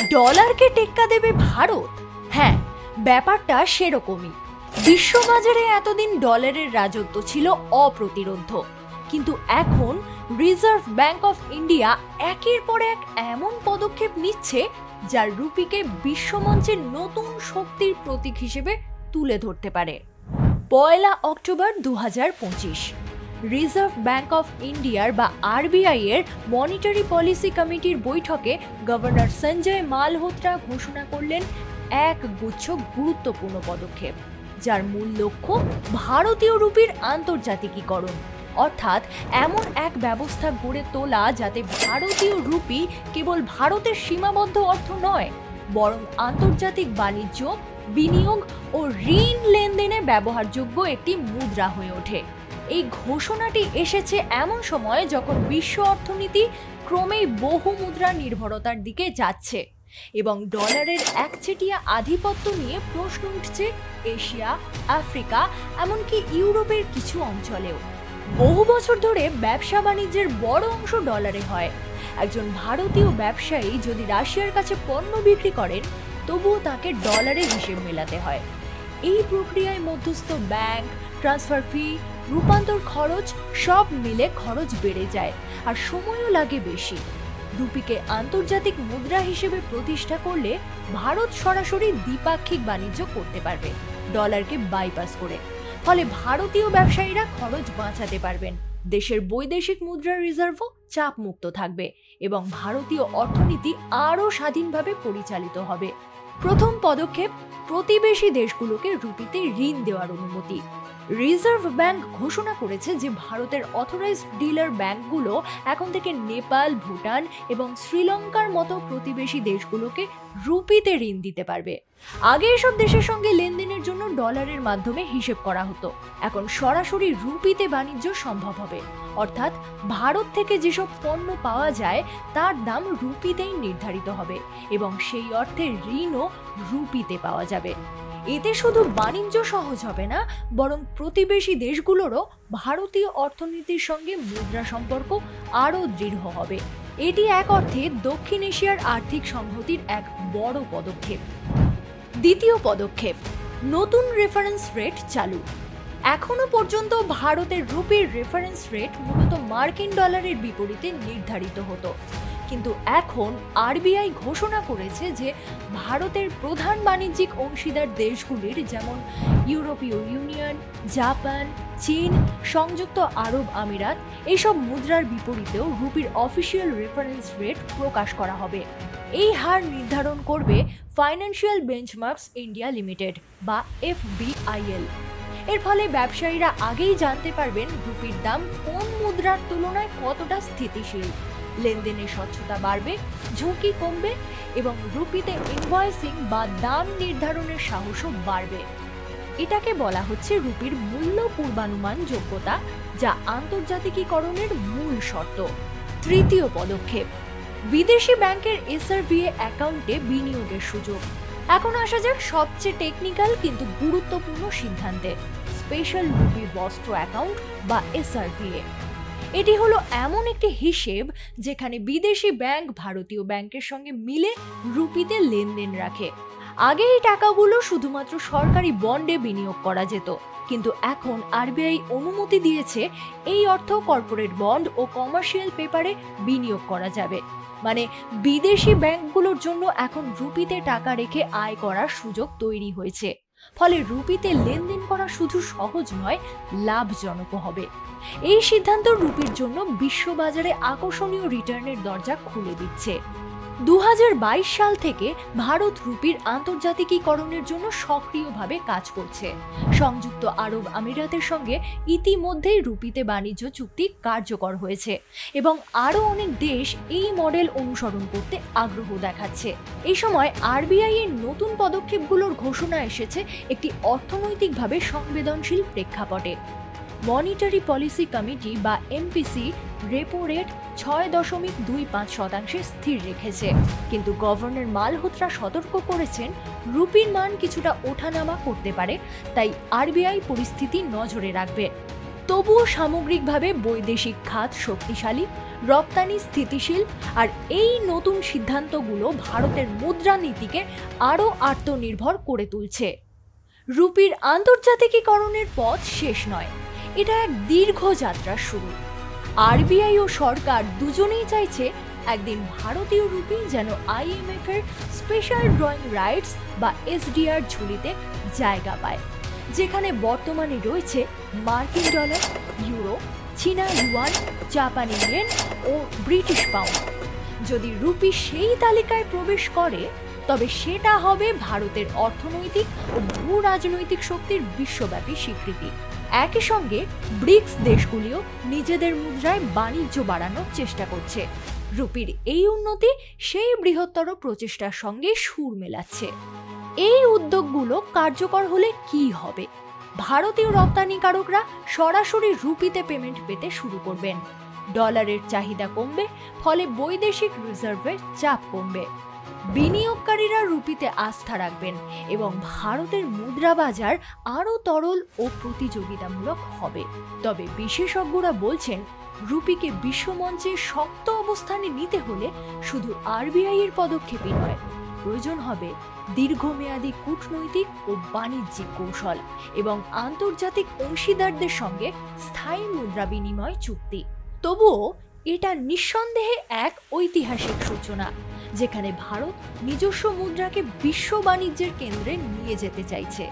ডলারকে টেক্কা দেবে ভারত? হ্যাঁ, ব্যাপারটা সেরকমই। বিশ্ববাজারে এতদিন ডলারের রাজত্ব ছিল অপ্রতিরোধ্য, কিন্তু এখন রিজার্ভ ব্যাংক অফ ইন্ডিয়া একের পর এক এমন পদক্ষেপ নিচ্ছে যার রুপিকে বিশ্বমঞ্চের নতুন শক্তির প্রতীক হিসেবে তুলে ধরতে পারে। 1 অক্টোবর 2025 রিজার্ভ ব্যাংক অফ ইন্ডিয়ার বা আরবিআই এর মনিটারি পলিসি কমিটির বৈঠকে গভর্নর সঞ্জয় মালহোত্রা ঘোষণা করলেন এক গুচ্ছ গুরুত্বপূর্ণ পদক্ষেপ, যার মূল লক্ষ্য ভারতীয় রুপির আন্তর্জাতিকীকরণ, অর্থাৎ এমন এক ব্যবস্থা গড়ে তোলা যাতে ভারতীয় রুপি কেবল ভারতের সীমাবদ্ধ অর্থ নয়, বরং আন্তর্জাতিক বাণিজ্য, বিনিয়োগ ও ঋণ লেনদেনে ব্যবহারযোগ্য একটি মুদ্রা হয়ে ওঠে। এই ঘোষণাটি এসেছে এমন সময় যখন বিশ্ব অর্থনীতি ক্রমেই বহু মুদ্রা নির্ভরতার দিকে যাচ্ছে এবং ডলারের একচেটিয়া আধিপত্য নিয়ে প্রশ্ন উঠছে এশিয়া, আফ্রিকা, এমনকি ইউরোপের কিছু অঞ্চলেও। বহু বছর ধরে ব্যবসা বাণিজ্যের বড় অংশ ডলারে হয়। একজন ভারতীয় ব্যবসায়ী যদি রাশিয়ার কাছে পণ্য বিক্রি করেন, তবুও তাকে ডলারে হিসেব মেলাতে হয়। এই প্রক্রিয়ায় মধ্যস্থ ব্যাংক, ট্রান্সফার ফি, রূপান্তর খরচ সব মিলে খরচ বেড়ে যায় আর সময়ও লাগে বেশি। রুপিকে আন্তর্জাতিক মুদ্রা হিসেবে প্রতিষ্ঠা করলে ভারত সরাসরি দ্বিপাক্ষিক বাণিজ্য করতে পারবে ডলারকে বাইপাস করে। ফলে ভারতীয় ব্যবসায়ীরা খরচ বাঁচাতে পারবেন, দেশের বৈদেশিক মুদ্রার রিজার্ভও চাপ মুক্ত থাকবে এবং ভারতীয় অর্থনীতি আরও স্বাধীনভাবে পরিচালিত হবে। প্রথম পদক্ষেপ, প্রতিবেশী দেশগুলোকে রুপিতে ঋণ দেওয়ার অনুমতি। রিজার্ভ ব্যাংক ঘোষণা করেছে যে ভারতের অথরাইজড ডিলার ব্যাংকগুলো এখন থেকে নেপাল, ভুটান এবং শ্রীলঙ্কার মতো প্রতিবেশী দেশগুলোকে রুপিতে ঋণ দিতে পারবে। আগে এসব দেশের সঙ্গে লেনদেনের জন্য ডলারের মাধ্যমে হিসেব করা হতো, এখন সরাসরি রুপিতে বাণিজ্য সম্ভব হবে। অর্থাৎ ভারত থেকে যেসব পণ্য পাওয়া যায় তার দাম রুপিতেই নির্ধারিত হবে এবং সেই অর্থে ঋণও রুপিতে পাওয়া যাবে। এতে শুধু বাণিজ্য সহজ হবে না, বরং প্রতিবেশী দেশগুলোরও ভারতীয় অর্থনীতির সঙ্গে মুদ্রা সম্পর্ক আরও দৃঢ় হবে। এটি এক অর্থে দক্ষিণ এশিয়ার আর্থিক সংহতির এক বড় পদক্ষেপ। দ্বিতীয় পদক্ষেপ, নতুন রেফারেন্স রেট চালু। এখনো পর্যন্ত ভারতের রুপির রেফারেন্স রেট মূলত মার্কিন ডলারের বিপরীতে নির্ধারিত হতো, কিন্তু এখন আরবিআই ঘোষণা করেছে যে ভারতের প্রধান বাণিজ্যিক অংশীদার দেশগুলির যেমন ইউরোপীয় ইউনিয়ন, জাপান, চীন, সংযুক্ত আরব আমিরাত এইসব মুদ্রার বিপরীতেও রুপির অফিসিয়াল রেফারেন্স রেট প্রকাশ করা হবে। এই হার নির্ধারণ করবে ফাইন্যান্সিয়াল বেঞ্চমার্কস ইন্ডিয়া লিমিটেড বা FBIL। এর ফলে ব্যবসায়ীরা আগেই জানতে পারবেন রুপির দাম কোন মুদ্রার তুলনায় কতটা স্থিতিশীল। লেনদেনের স্বচ্ছতা বাড়বে, ঝুঁকি কমবে এবং রুপিতে ইনভয়েসিং বা দাম নির্ধারণের সাহসও বাড়বে। এটাকে বলা হচ্ছে রুপির মূল্য পূর্বানুমান যোগ্যতা, যা আন্তর্জাতিকীকরণের মূল শর্ত। তৃতীয় পদক্ষেপ, বিদেশি ব্যাংকের SRVA অ্যাকাউন্টে বিনিয়োগের সুযোগ। এখন আসা যাক সবচেয়ে টেকনিক্যাল কিন্তু গুরুত্বপূর্ণ সিদ্ধান্তে, স্পেশাল রুপি বস্ত্র অ্যাকাউন্ট বা SRVA। এটি হলো এমন একটি হিসেব যেখানে বিদেশি ব্যাংক ভারতীয় ব্যাংকের সঙ্গে মিলে রুপিতে লেনদেন রাখে। আগে এই টাকাগুলো শুধুমাত্র সরকারি বন্ডে বিনিয়োগ করা যেত, কিন্তু এখন আরবিআই অনুমতি দিয়েছে এই অর্থ কর্পোরেট বন্ড ও কমার্শিয়াল পেপারে বিনিয়োগ করা যাবে। মানে বিদেশি ব্যাংকগুলোর জন্য এখন রুপিতে টাকা রেখে আয় করার সুযোগ তৈরি হয়েছে। ফলে রুপিতে লেনদেন করা শুধু সহজ নয়, লাভজনকও হবে। এই সিদ্ধান্ত রুপির জন্য বিশ্ববাজারে আকর্ষণীয় রিটার্নের দরজা খুলে দিচ্ছে। 2022 সাল থেকে ভারত রুপির আন্তর্জাতিকীকরণের জন্য সক্রিয়ভাবে কাজ করছে। সংযুক্ত আরব আমিরাতের সঙ্গে ইতিমধ্যেই রুপিতে বাণিজ্য চুক্তি কার্যকর হয়েছে এবং আরও অনেক দেশ এই মডেল অনুসরণ করতে আগ্রহ দেখাচ্ছে। এই সময় আরবিআই এর নতুন পদক্ষেপগুলোর ঘোষণা এসেছে একটি অর্থনৈতিকভাবে সংবেদনশীল প্রেক্ষাপটে। মনিটারি পলিসি কমিটি বা MPC রেপো রেট 6.25% স্থির রেখেছে, কিন্তু গভর্নর মালহোত্রা সতর্ক করেছেন রুপির মান কিছুটা ওঠানামা করতে পারে, তাই আরবিআই পরিস্থিতি নজরে রাখবে। তবুও সামগ্রিকভাবে বৈদেশিক খাত শক্তিশালী, রপ্তানি স্থিতিশীল, আর এই নতুন সিদ্ধান্তগুলো ভারতের মুদ্রানীতিকে আরও আত্মনির্ভর করে তুলছে। রুপির আন্তর্জাতিকীকরণের পথ শেষ নয়, এটা এক দীর্ঘ যাত্রার শুরু। আরবিআই ও সরকার দুজনেই চাইছে একদিন ভারতীয় রুপি যেন আইএমএফ এর স্পেশাল ড্রয়িং রাইটস বা এসডিআর ঝুলিতে জায়গা পায়, যেখানে বর্তমানে রয়েছে মার্কিন ডলার, ইউরো, চীনা ইউয়ান, জাপানি ইয়েন ও ব্রিটিশ পাউন্ড। যদি রুপি সেই তালিকায় প্রবেশ করে, তবে সেটা হবে ভারতের অর্থনৈতিক ও ভূ রাজনৈতিক শক্তির বিশ্বব্যাপী স্বীকৃতি। একই সঙ্গে ব্রিক্স দেশগুলিও নিজেদের মুদ্রায় বাণিজ্য বাড়ানোর চেষ্টা করছে। রুপির এই উন্নতি সেই বৃহত্তর প্রচেষ্টার সঙ্গে সুর মেলাচ্ছে। এই উদ্যোগগুলো কার্যকর হলে কি হবে? ভারতীয় রপ্তানিকারকরা সরাসরি রুপিতে পেমেন্ট পেতে শুরু করবেন, ডলারের চাহিদা কমবে, ফলে বৈদেশিক রিজার্ভের চাপ কমবে, বিনিয়োগকারীরা রুপিতে আস্থা রাখবেন এবং ভারতের মুদ্রা বাজার আরও তরল ও প্রতিযোগিতামূলক হবে। তবে বিশেষজ্ঞরা বলছেন, রুপিকে বিশ্বমঞ্চে শক্ত অবস্থানে নিতে হলে শুধু আরবিআই এর পদক্ষেপই নয়, প্রয়োজন হবে দীর্ঘমেয়াদী কূটনৈতিক ও বাণিজ্যিক কৌশল এবং আন্তর্জাতিক অংশীদারদের সঙ্গে স্থায়ী মুদ্রা বিনিময় চুক্তি। তবুও এটা নিঃসন্দেহে এক ঐতিহাসিক সূচনা, যেখানে ভারত নিজস্ব মুদ্রাকে বিশ্ব বাণিজ্যের কেন্দ্রে নিয়ে যেতে চাইছে।